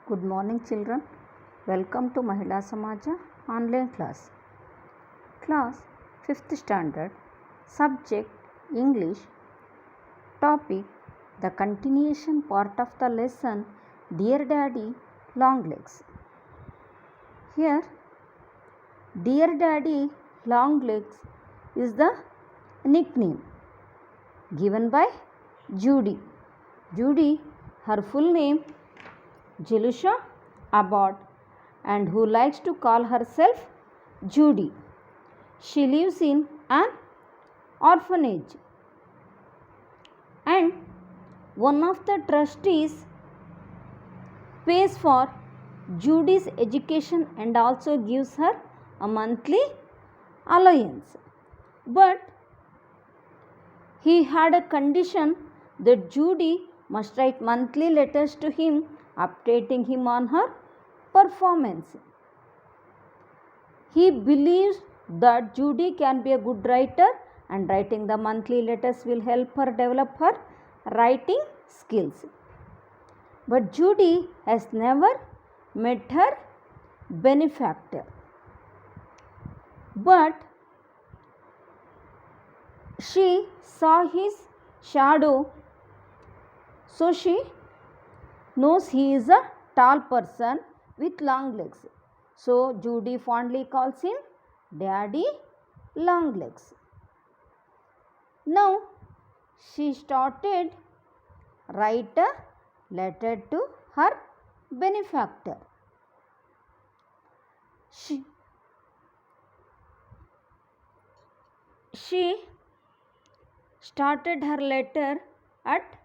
Good morning children. Welcome to Mahila Samaja online class. Class 5th standard. Subject English. Topic the continuation part of the lesson Dear Daddy Long Legs. Here Dear Daddy Long Legs is the nickname given by Judy. Judy, her full name Jelusha Abbott, and who likes to call herself Judy. She lives in an orphanage, and one of the trustees pays for Judy's education and also gives her a monthly allowance. But he had a condition that Judy must write monthly letters to him updating him on her performance. He believes that Judy can be a good writer and writing the monthly letters will help her develop her writing skills. But Judy has never met her benefactor. But she saw his shadow, so she knows he is a tall person with long legs. So Judy fondly calls him Daddy Long Legs. Now she started write a letter to her benefactor. She started her letter at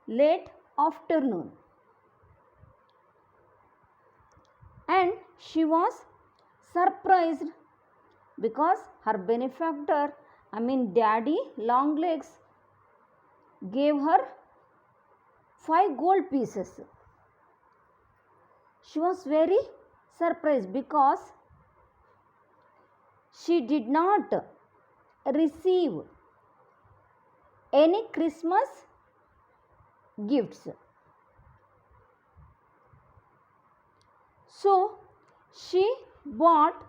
late afternoon. And she was surprised because her benefactor, Daddy Long Legs, gave her 5 gold pieces. She was very surprised because she did not receive any Christmas gifts. So she bought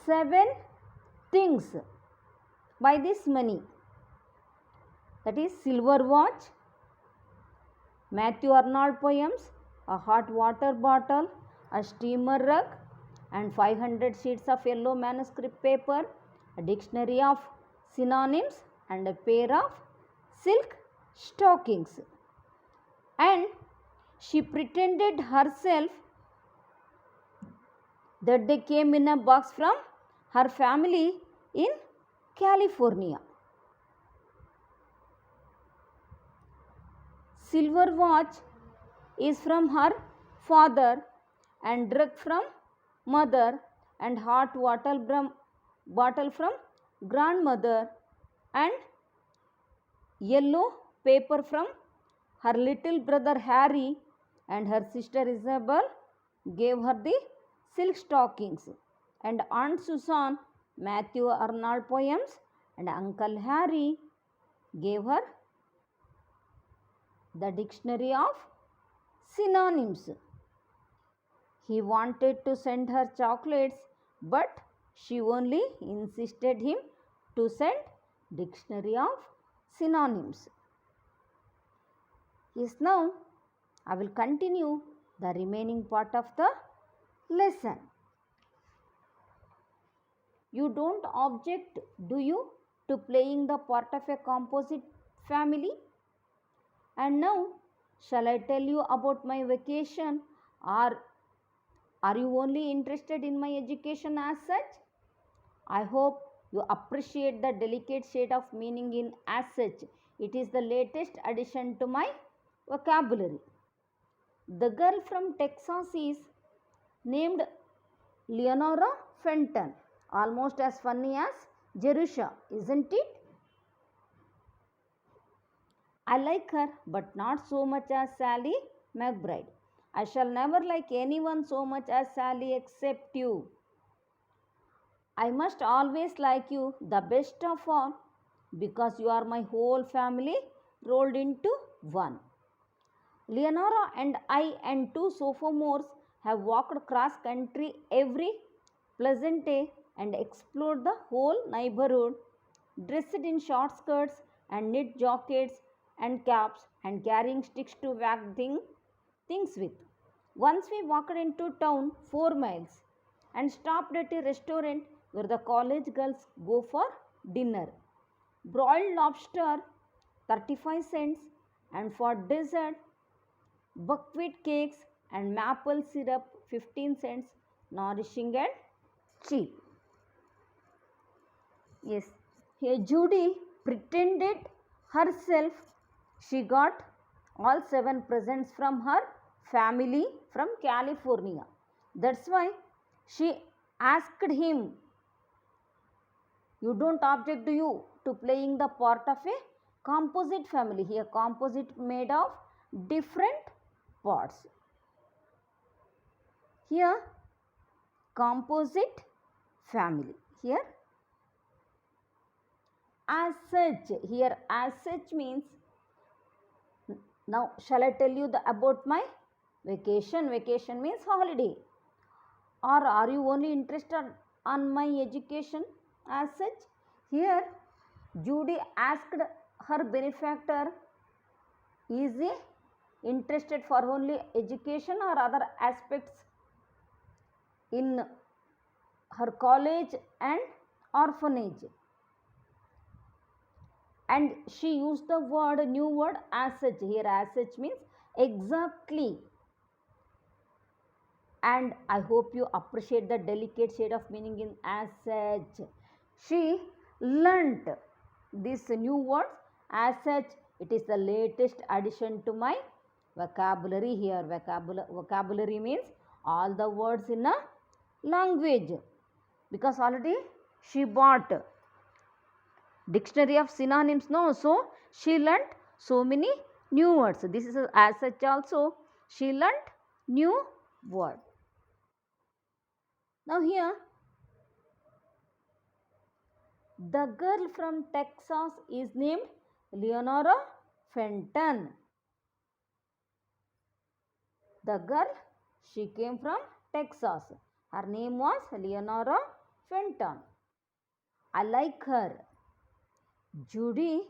7 things by this money. That is silver watch, Matthew Arnold poems, a hot water bottle, a steamer rug, and 500 sheets of yellow manuscript paper, a dictionary of synonyms, and a pair of silk stockings. And she pretended herself that they came in a box from her family in California. Silver watch is from her father and rug from mother and hot water bottle from grandmother and yellow paper from her little brother Harry, and her sister Isabel gave her the silk stockings, and Aunt Susan Matthew Arnold poems, and Uncle Harry gave her the dictionary of synonyms. He wanted to send her chocolates, but she only insisted him to send dictionary of synonyms. Yes, now I will continue the remaining part of the lesson. You don't object, do you, to playing the part of a composite family? And now, shall I tell you about my vacation, or are you only interested in my education as such? I hope you appreciate the delicate shade of meaning in as such. It is the latest addition to my vocabulary. The girl from Texas is named Leonora Fenton. Almost as funny as Jerusha, isn't it? I like her, but not so much as Sally McBride. I shall never like anyone so much as Sally except you. I must always like you the best of all because you are my whole family rolled into one. Leonora and I and two sophomores have walked cross country every pleasant day and explored the whole neighborhood, dressed in short skirts and knit jackets and caps and carrying sticks to whack things with. Once we walked into town 4 miles and stopped at a restaurant where the college girls go for dinner. Broiled lobster 35 cents and for dessert buckwheat cakes and maple syrup 15 cents, nourishing and cheap. Yes, here Judy pretended herself she got all 7 presents from her family from California. That's why she asked him, you don't object, do you, to playing the part of a composite family? Here, composite made of different parts. Here, composite family. Here, as such. Here, as such means, now shall I tell you about my vacation? Vacation means holiday. Or are you only interested on my education as such? Here, Judy asked her benefactor, is he interested for only education or other aspects in her college and orphanage? And she used the new word as such. Here as such means exactly. And I hope you appreciate the delicate shade of meaning in as such. She learnt this new word as such. It is the latest addition to my vocabulary. Here vocabulary means all the words in a language, because already she bought dictionary of synonyms, no? So she learnt so many new words. This is as such also. She learnt new word. Now here, the girl from Texas is named Leonora Fenton. The girl, she came from Texas. Her name was Leonora Fenton. I like her. Judy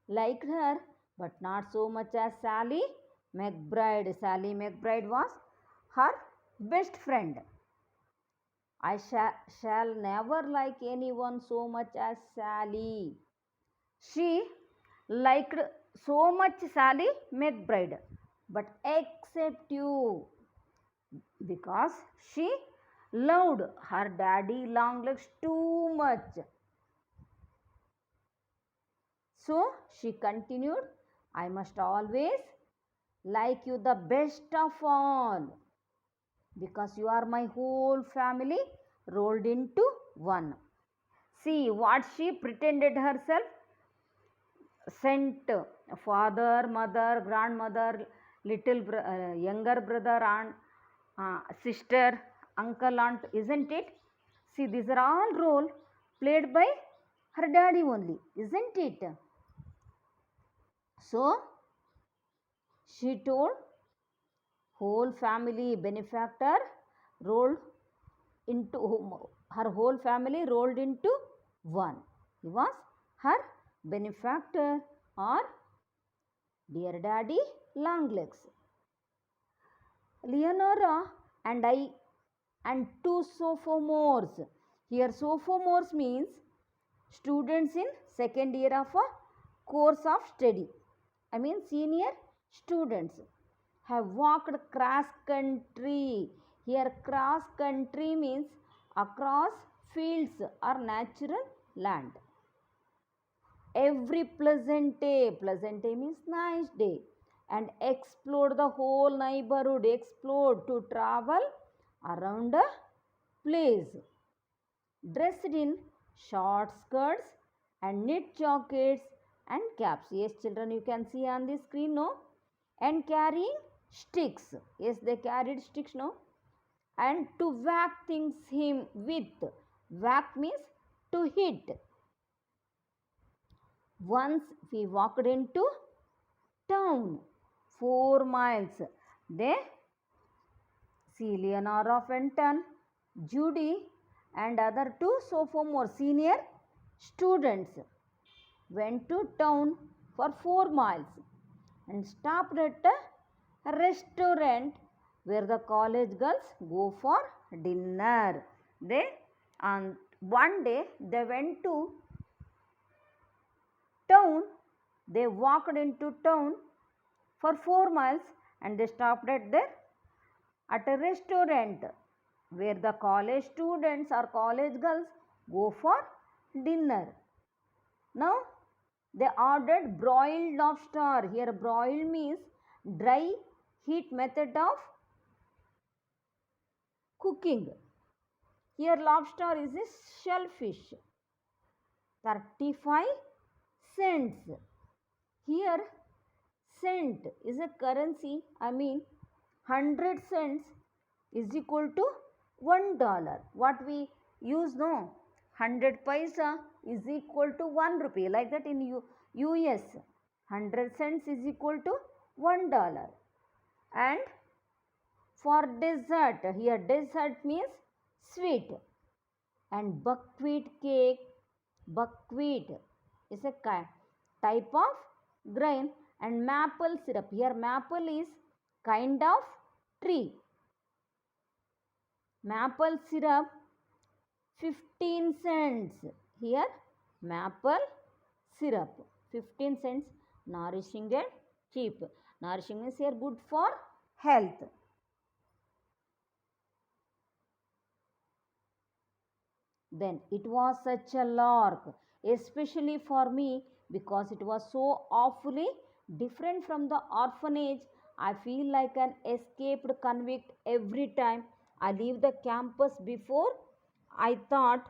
liked her, but not so much as Sally McBride. Sally McBride was her best friend. I shall never like anyone so much as Sally. She liked so much Sally McBride, but except you, because she loved her daddy Longlegs too much. So she continued, I must always like you the best of all, because you are my whole family rolled into one. See what she pretended herself, sent father, mother, grandmother, younger brother, aunt, sister, uncle, aunt, isn't it? See, these are all role played by her daddy only, isn't it? So, she told whole family benefactor rolled into her whole family rolled into one. He was her benefactor or dear daddy Longlegs. Leonora and I and two sophomores. Here sophomores means students in second year of a course of study. I mean senior students have walked cross country. Here cross country means across fields or natural land. Every pleasant day means nice day, and explore the whole neighborhood, explore to travel around a place, dressed in short skirts and knit jackets and caps. Yes children, you can see on the screen, no? And carrying sticks. Yes, they carried sticks, no? And to whack things him with. Whack means to hit. Once we walked into town. 4 miles. They see Leonora Fenton, Judy, and other two sophomore senior students went to town for 4 miles and stopped at a restaurant where the college girls go for dinner. They on one day they went to town. They walked into town for 4 miles and they stopped at a restaurant where the college students or college girls go for dinner. Now they ordered broiled lobster. Here broiled means dry heat method of cooking. Here lobster is a shellfish. 35 cents. Here cent is a currency. I mean 100 cents is equal to $1. What we use no? 100 paisa is equal to 1 rupee. Like that in US. 100 cents is equal to $1. And for dessert, here dessert means sweet. And buckwheat cake. Buckwheat is a type of grain. And maple syrup. Here maple is kind of tree. Maple syrup 15 cents. Here maple syrup 15 cents. Nourishing and cheap. Nourishing means here good for health. Then it was such a lark, especially for me because it was so awfully different from the orphanage. I feel like an escaped convict every time I leave the campus. Before I thought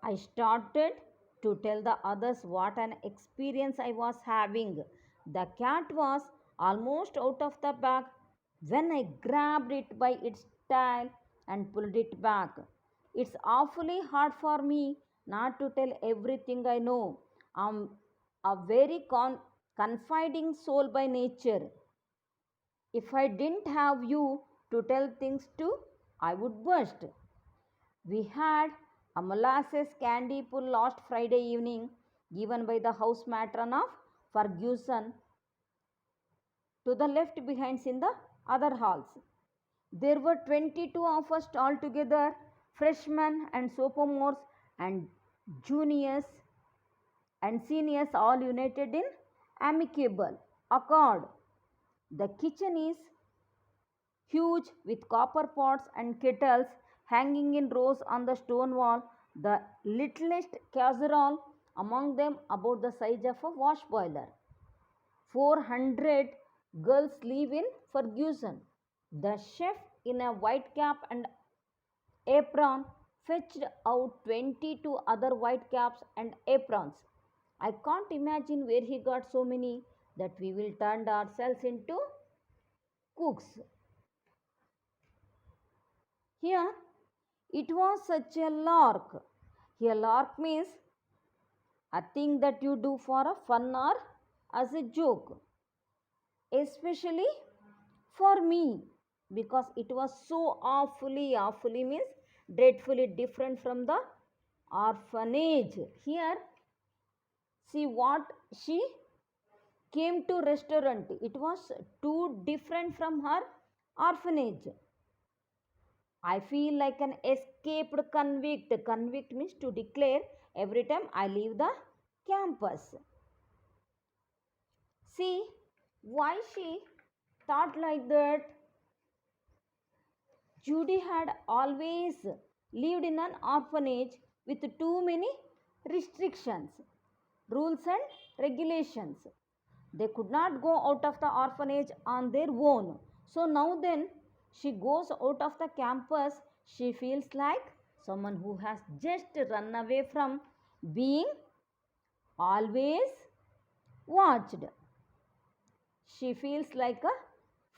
I started to tell the others what an experience I was having. The cat was almost out of the bag when I grabbed it by its tail and pulled it back. It's awfully hard for me not to tell everything I know. I'm a very confiding soul by nature. If I didn't have you to tell things to, I would burst. We had a molasses candy pull last Friday evening, given by the house matron of Ferguson to the left behinds in the other halls. There were 22 of us altogether, freshmen and sophomores and juniors and seniors, all united in amicable accord. The kitchen is huge with copper pots and kettles hanging in rows on the stone wall, the littlest casserole among them about the size of a wash boiler. 400 girls live in Ferguson. The chef in a white cap and apron fetched out 22 other white caps and aprons. I can't imagine where he got so many that we will turn ourselves into cooks. Here it was such a lark. Here lark means a thing that you do for a fun or as a joke. Especially for me because it was so awfully means dreadfully different from the orphanage. Here see what she came to restaurant. It was too different from her orphanage. I feel like an escaped convict. Convict means to declare every time I leave the campus. See why she thought like that. Judy had always lived in an orphanage with too many restrictions, rules, and regulations. They could not go out of the orphanage on their own. So now, then, she goes out of the campus. She feels like someone who has just run away from being always watched. She feels like a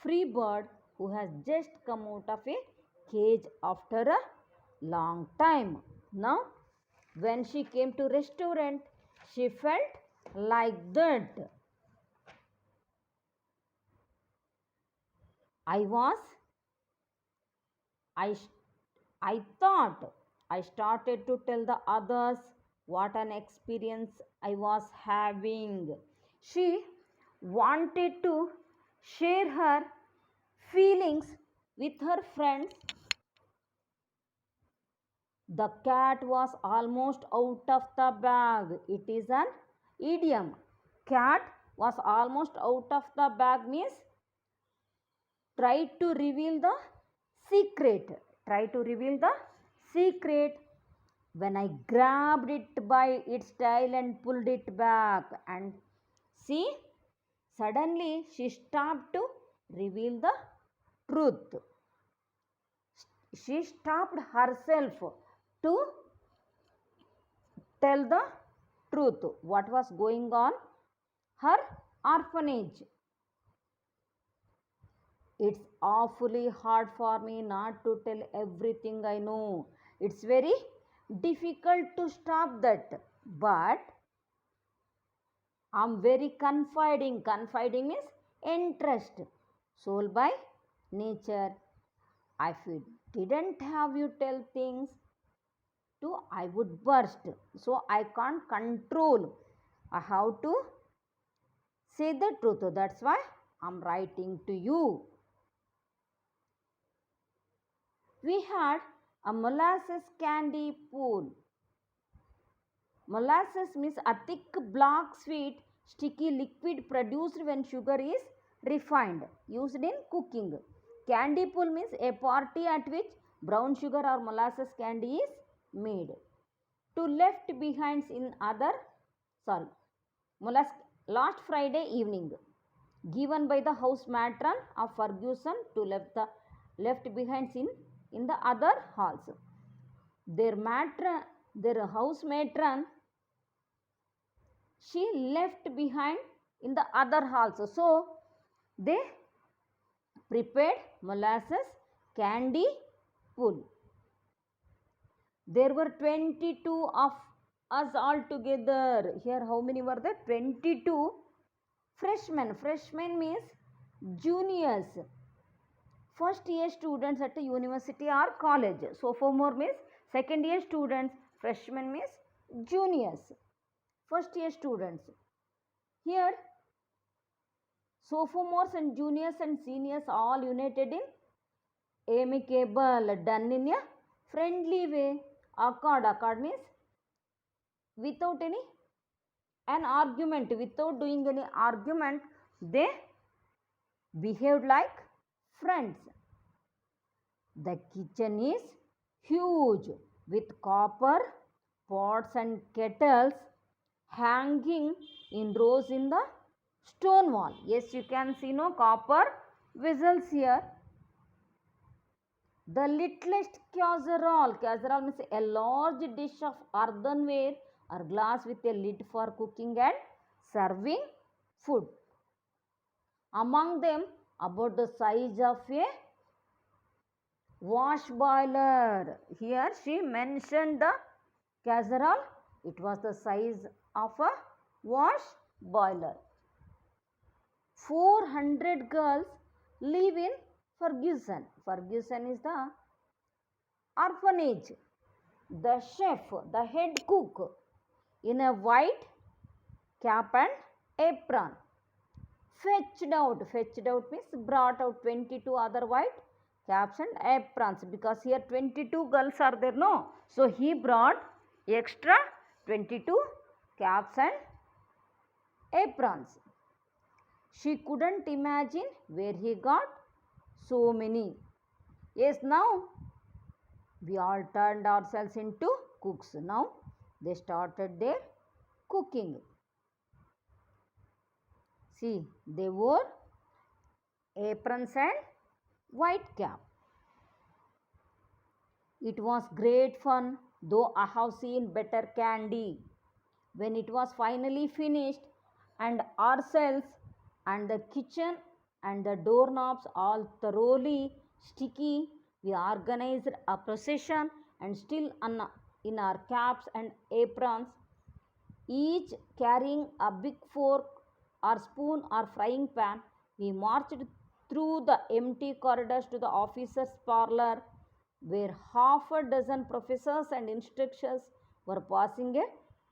free bird who has just come out of a cage after a long time. Now, when she came to restaurant, she felt like that. I was, I, I thought I started to tell the others what an experience I was having. She wanted to share her feelings with her friends. The cat was almost out of the bag. It is an idiom. Cat was almost out of the bag means try to reveal the secret. Try to reveal the secret. When I grabbed it by its tail and pulled it back, and see, suddenly she stopped to reveal the truth. She stopped herself to tell the truth. What was going on? Her orphanage. It's awfully hard for me not to tell everything I know. It's very difficult to stop that. But I'm very confiding. Confiding means interest. Soul by nature. If you didn't have you tell things to, I would burst. So I can't control. I have to say the truth. That's why I'm writing to you. We had a molasses candy pool. Molasses means a thick, black, sweet, sticky liquid produced when sugar is refined, used in cooking. Candy pool means a party at which brown sugar or molasses candy is made. To left behind in other, sorry, last Friday evening, given by the house matron of Ferguson to left behind in the other halls. Their house matron, she left behind in the other halls. So they prepared molasses candy pool. There were 22 of us all together. Here, how many were there? 22 freshmen. Freshmen means juniors. First year students at a university or college. Sophomore means second year students. Freshmen means juniors. First year students. Here, sophomores and juniors and seniors all united in amicable, done in a friendly way. Accord means without an argument, without doing any argument, they behaved like friends. The kitchen is huge with copper pots and kettles hanging in rows in the stone wall. Yes, you can see no copper vessels here. The littlest casserole. Casserole means a large dish of earthenware or glass with a lid for cooking and serving food. Among them, about the size of a wash boiler. Here she mentioned the casserole. It was the size of a wash boiler. 400 girls live in Ferguson. Ferguson is the orphanage. The chef, the head cook, in a white cap and apron, fetched out means brought out 22 other white caps and aprons, because here 22 girls are there, no? So he brought extra 22 caps and aprons. She couldn't imagine where he got so many. Yes, now we all turned ourselves into cooks. Now they started their cooking. See, they wore aprons and white cap. It was great fun, though I have seen better candy. When it was finally finished, and ourselves and the kitchen and the doorknobs all thoroughly sticky, we organized a procession and still in our caps and aprons each carrying a big fork or spoon or frying pan. We marched through the empty corridors to the officers' parlor, where half a dozen professors and instructors were passing a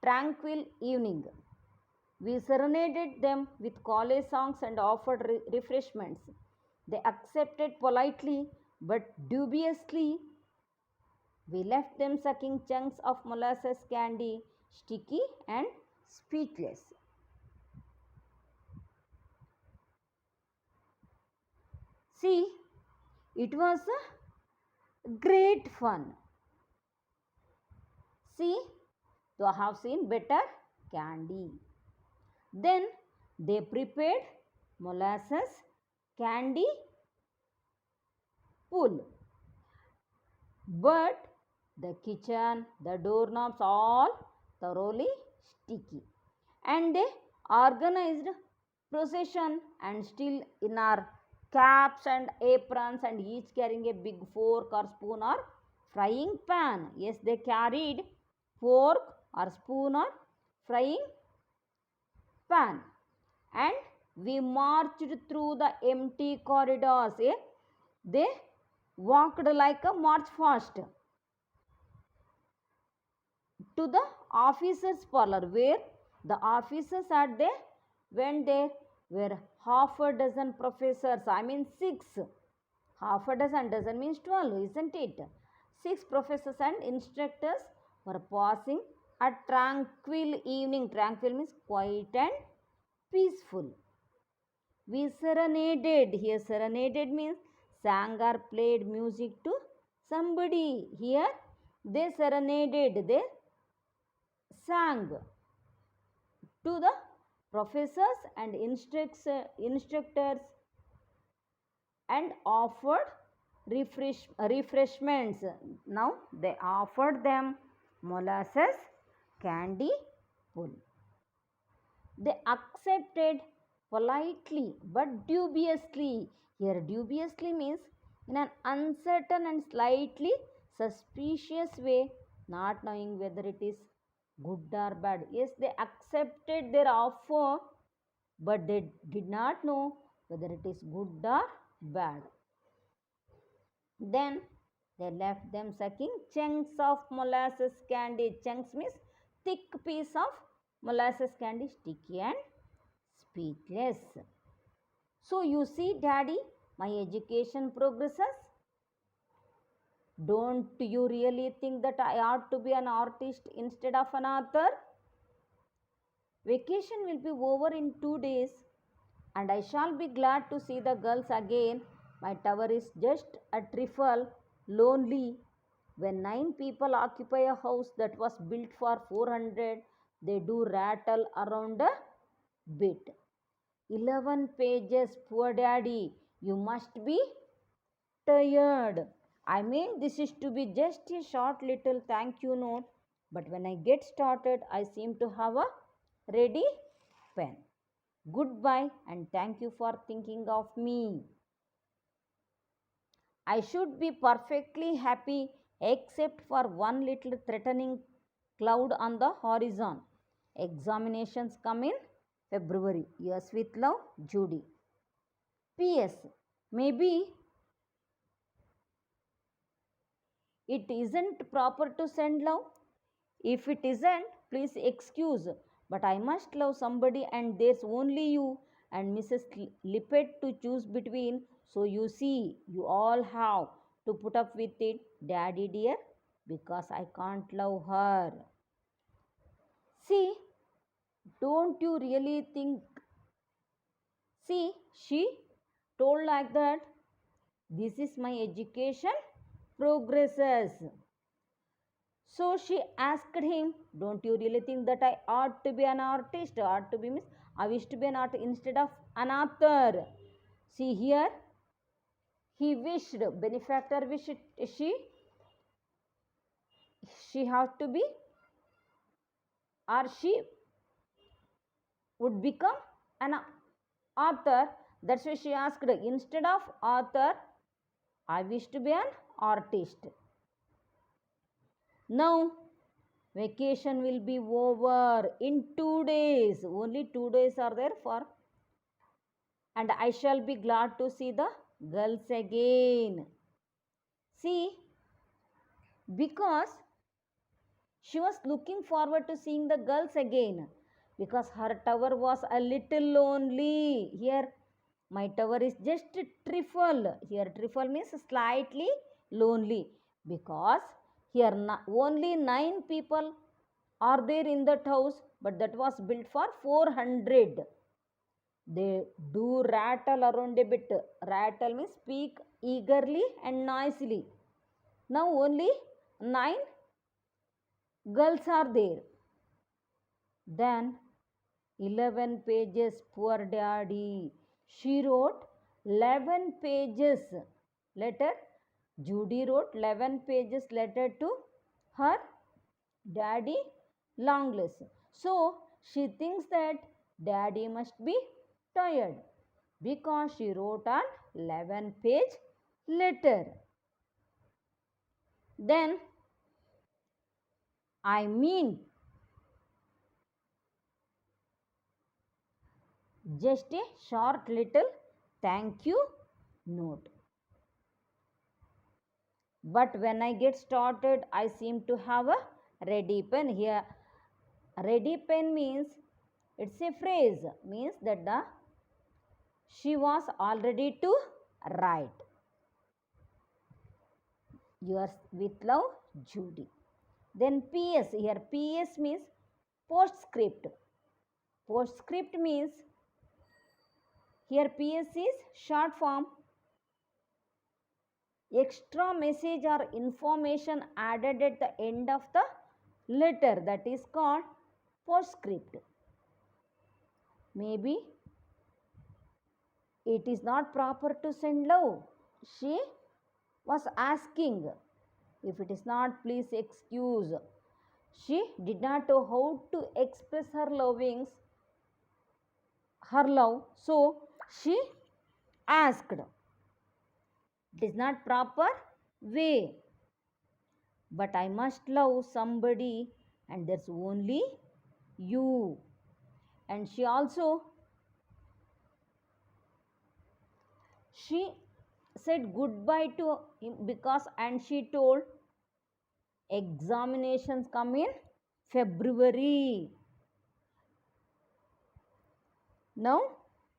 tranquil evening. We serenaded them with college songs and offered refreshments. They accepted politely but dubiously. We left them sucking chunks of molasses candy, sticky and speechless. See, it was a great fun. See, you have seen better candy. Then they prepared molasses candy pull. But the kitchen, the doorknobs all thoroughly sticky. And they organized procession and still in our caps and aprons and each carrying a big fork or spoon or frying pan. Yes, they carried fork or spoon or frying pan. And we marched through the empty corridors. They walked like a march fast to the officers' parlor where the officers at there when there were half a dozen professors, I mean six. Half a dozen means 12, isn't it? Six professors and instructors were passing a tranquil evening. Tranquil means quiet and peaceful. We serenaded. Here, serenaded means sang or played music to somebody. Here, they serenaded. They sang to the professors and instructors and offered refreshments. Now they offered them molasses candy pull. They accepted politely but dubiously. Here, dubiously means in an uncertain and slightly suspicious way, not knowing whether it is good or bad. Yes, they accepted their offer, but they did not know whether it is good or bad. Then they left them sucking chunks of molasses candy. Chunks means thick piece of molasses candy, sticky and speechless. So you see, Daddy, my education progresses. Don't you really think that I ought to be an artist instead of an author? Vacation will be over in 2 days, and I shall be glad to see the girls again. My tower is just a trifle lonely. When 9 people occupy a house that was built for 400, they do rattle around a bit. 11 pages, poor daddy. You must be tired. I mean, this is to be just a short little thank you note, but when I get started, I seem to have a ready pen. Goodbye and thank you for thinking of me. I should be perfectly happy except for one little threatening cloud on the horizon. Examinations come in February. Yours with love, Judy. P.S. Maybe it isn't proper to send love. If it isn't, please excuse. But I must love somebody, and there's only you and Mrs. Lippett to choose between. So you see, you all have to put up with it, Daddy dear, because I can't love her. See, don't you really think? See, she told like that. This is my education progresses. So she asked him, don't you really think that I ought to be an artist? Ought to be means I wish to be an artist instead of an author. See here, he wished, benefactor wished she have to be or she would become an author. That's why she asked, instead of author, I wish to be an artist. Now Vacation will be over in 2 days. Only 2 days are there for, and I shall be glad to see the girls again. See, because she was looking forward to seeing the girls again, because her tower was a little lonely. Here, my tower is just a trifle. Here, trifle means slightly lonely, because here only 9 people are there in that house, but that was built for 400. They do rattle around a bit. Rattle means speak eagerly and noisily. Now only 9 girls are there. Then 11 pages, poor daddy. She wrote 11 pages letter. Judy wrote 11 pages letter to her daddy Longlegs. So she thinks that daddy must be tired because she wrote an 11-page letter. Then I mean just a short little thank you note. But when I get started, I seem to have a ready pen here. Ready pen means it's a phrase, means that she was all ready to write. Yours with love, Judy. Then PS, here PS means postscript. Postscript means, here PS is short form, extra message or information added at the end of the letter, that is called postscript. Maybe it is not proper to send love. She was asking. If it is not, please excuse. She did not know how to express her love, so she asked. It is not proper way. But I must love somebody, and there's only you. And she said goodbye to him because, and she told examinations come in February. Now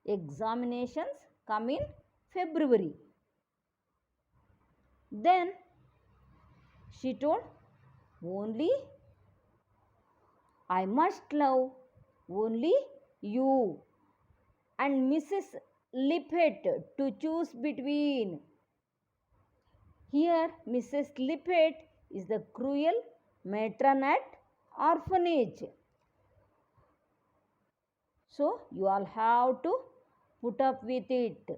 examinations come in February. Then she told only I must love only you and Mrs. Lippett to choose between. Here Mrs. Lippett is the cruel matron at orphanage. So you all have to put up with it.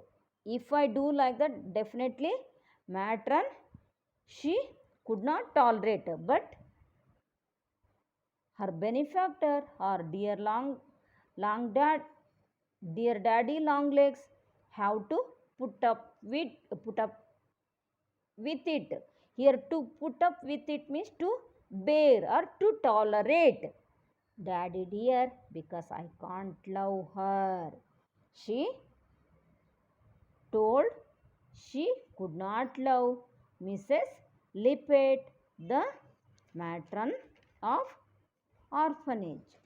If I do like that, definitely matron, she could not tolerate, but her benefactor, her dear daddy Longlegs, have to put up with it. Here to put up with it means to bear or to tolerate. Daddy dear, because I can't love her. She told she could not love Mrs. Lippett, the matron of orphanage.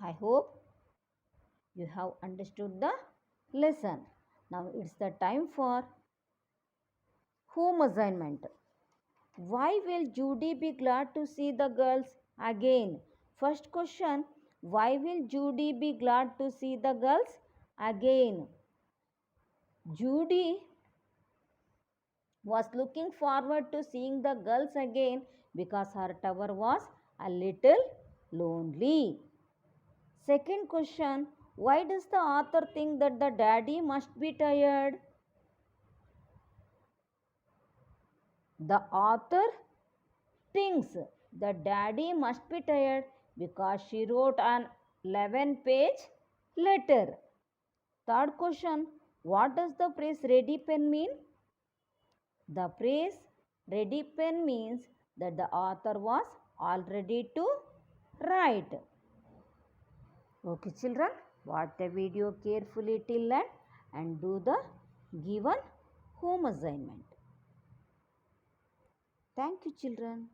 I hope you have understood the lesson. Now it's the time for home assignment. Why will Judy be glad to see the girls again? First question, why will Judy be glad to see the girls again? Judy was looking forward to seeing the girls again because her tower was a little lonely. Second question, why does the author think that the daddy must be tired? The author thinks that daddy must be tired because she wrote an 11-page letter. Third question, what does the phrase ready pen mean? The phrase ready pen means that the author was all ready to write. Okay, children, watch the video carefully till end and do the given home assignment. Thank you, children.